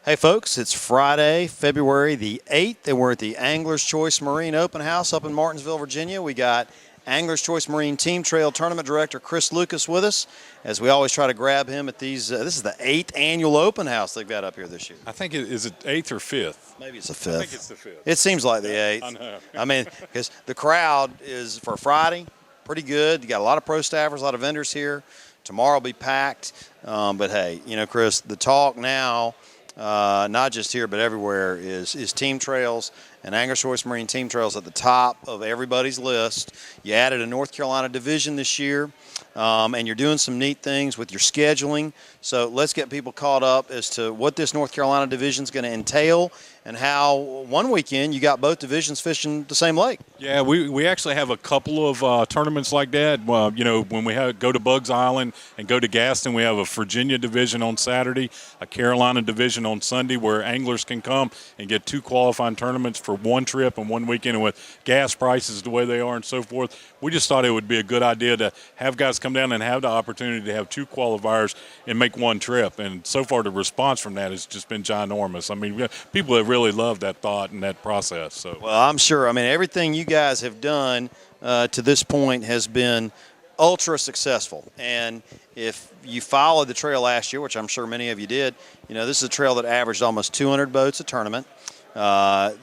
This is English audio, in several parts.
Hey folks, it's Friday, February the 8th, and we're at the Angler's Choice Marine Open House up in Martinsville, Virginia. We got Angler's Choice Marine Team Trail Tournament Director Chris Lucas with us, as we always try to grab him at these. This is the 8th annual open house they've got up here this year. I think is it 8th or 5th? Maybe it's the 5th. I think it's the 5th. It seems like the 8th. I know. I mean, because the crowd is, for Friday, pretty good. You got a lot of pro staffers, a lot of vendors here. Tomorrow will be packed. But hey, you know, Chris, the talk now, not just here but everywhere, is team trails, and Angler's Choice Marine Team Trails at the top of everybody's list. You added a North Carolina division this year, and you're doing some neat things with your scheduling. So let's get people caught up as to what this North Carolina division is going to entail, and how one weekend you got both divisions fishing the same lake. Yeah, we actually have a couple of tournaments like that. You know, when we go to Bugs Island and go to Gaston, we have a Virginia division on Saturday, a Carolina division on Sunday, where anglers can come and get 2 qualifying tournaments for one trip and one weekend. And with gas prices the way they are and so forth, we just thought it would be a good idea to have guys come down and have the opportunity to have 2 qualifiers and make one trip. And so far the response from that has just been ginormous. I mean, people have really loved that thought and that process. So, well, I'm sure. I mean, everything you guys have done to this point has been ultra successful. And if you followed the trail last year, which I'm sure many of you did, you know, this is a trail that averaged almost 200 boats a tournament.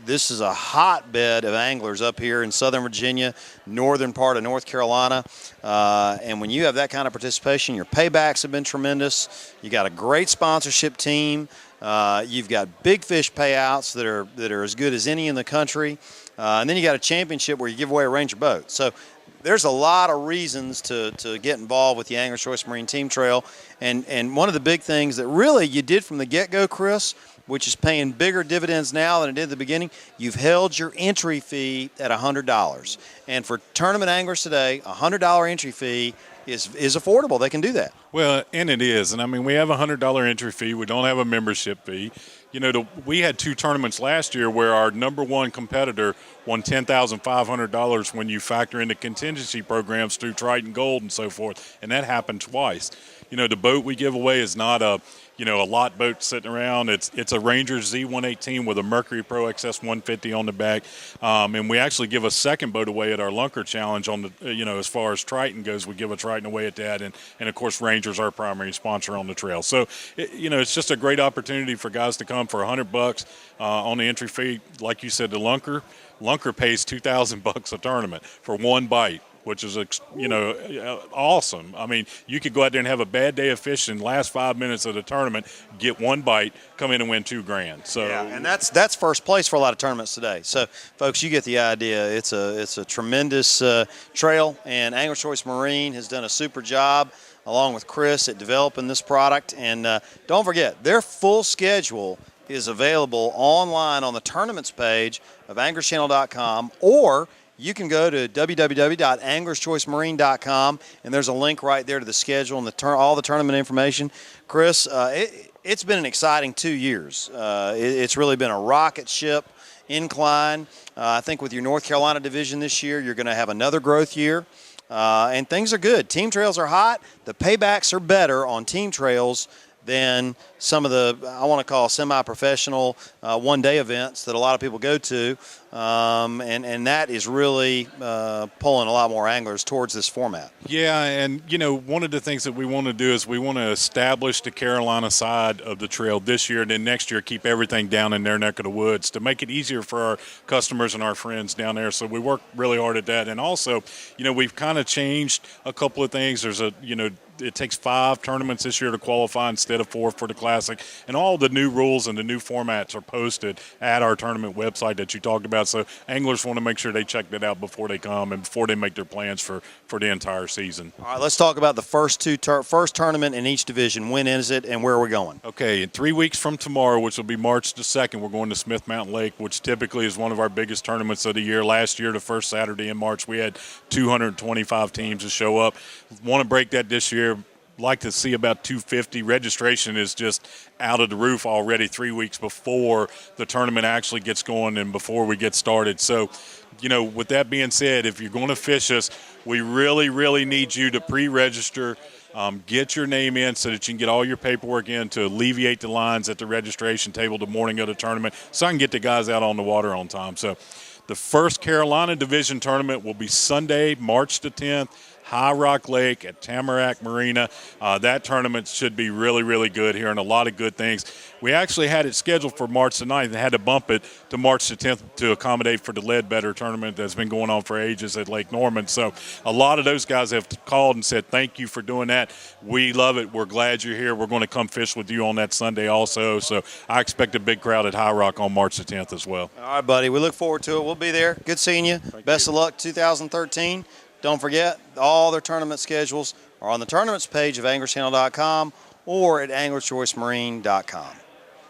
This is a hotbed of anglers up here in Southern Virginia, northern part of North Carolina. And when you have that kind of participation, your paybacks have been tremendous. You got a great sponsorship team. You've got big fish payouts that are as good as any in the country. And then you got a championship where you give away a Ranger boat. So there's a lot of reasons to get involved with the Angler's Choice Marine Team Trail. And one of the big things that really you did from the get-go, Chris, which is paying bigger dividends now than it did at the beginning, you've held your entry fee at $100. And for tournament anglers today, a $100 entry fee is affordable. They can do that. well, and it is. And I mean, we have a $100 entry fee. We don't have a membership fee. You know, we had 2 tournaments last year where our #1 competitor won $10,500 when you factor in the contingency programs through Triton Gold and so forth, and that happened twice. You know, the boat we give away is not a lot boat sitting around. It's a Ranger Z118 with a Mercury Pro XS 150 on the back, and we actually give a second boat away at our Lunker Challenge on the as far as Triton goes. We give a Triton away at that, and of course Ranger's our primary sponsor on the trail. So it's just a great opportunity for guys to come for $100 on the entry fee. Like you said, the Lunker pays $2,000 a tournament for one bite, which is awesome. I mean, you could go out there and have a bad day of fishing, last 5 minutes of the tournament, get one bite, come in and win $2,000. So yeah, and that's first place for a lot of tournaments today. So, folks, you get the idea. It's a tremendous trail, and Angler's Choice Marine has done a super job, along with Chris, at developing this product. And don't forget, their full schedule is available online on the tournaments page of anglerschannel.com, or you can go to www.anglerschoicemarine.com, and there's a link right there to the schedule and all the tournament information. Chris, it's been an exciting 2 years. It's really been a rocket ship incline. I think with your North Carolina division this year, you're going to have another growth year, and things are good. Team trails are hot. The paybacks are better on team trails than some of the, I want to call, semi-professional one-day events that a lot of people go to, and that is really pulling a lot more anglers towards this format. Yeah, and one of the things that we want to do is we want to establish the Carolina side of the trail this year, and then next year keep everything down in their neck of the woods to make it easier for our customers and our friends down there. So we work really hard at that. And also, we've kind of changed a couple of things. There's it takes 5 tournaments this year to qualify instead of 4 for the Classic. And all the new rules and the new formats are posted at our tournament website that you talked about. So anglers want to make sure they check that out before they come and before they make their plans for the entire season. All right, let's talk about the first tournament in each division. When is it and where are we going? Okay, in 3 weeks from tomorrow, which will be March the 2nd, we're going to Smith Mtn Lake, which typically is one of our biggest tournaments of the year. Last year, the first Saturday in March, we had 225 teams to show up. Want to break that this year. Like to see about 250. Registration is just out of the roof already 3 weeks before the tournament actually gets going and before we get started. So, with that being said, if you're going to fish us, we really, really need you to pre-register Get your name in so that you can get all your paperwork in to alleviate the lines at the registration table the morning of the tournament, so I can get the guys out on the water on time. So the first Carolina Division tournament will be Sunday, March the 10th, High Rock Lake at Tamarack Marina. That tournament should be really, really good here, and a lot of good things. We actually had it scheduled for March the 9th and had to bump it to March the 10th to accommodate for the Ledbetter tournament that's been going on for ages at Lake Norman. So a lot of those guys have called and said, thank you for doing that. We love it. We're glad you're here. We're going to come fish with you on that Sunday also. So I expect a big crowd at High Rock on March the 10th as well. All right, buddy. We look forward to it. We'll be there. Good seeing you. Best of luck 2013. Don't forget, all their tournament schedules are on the tournaments page of anglerchannel.com or at anglerchoicemarine.com.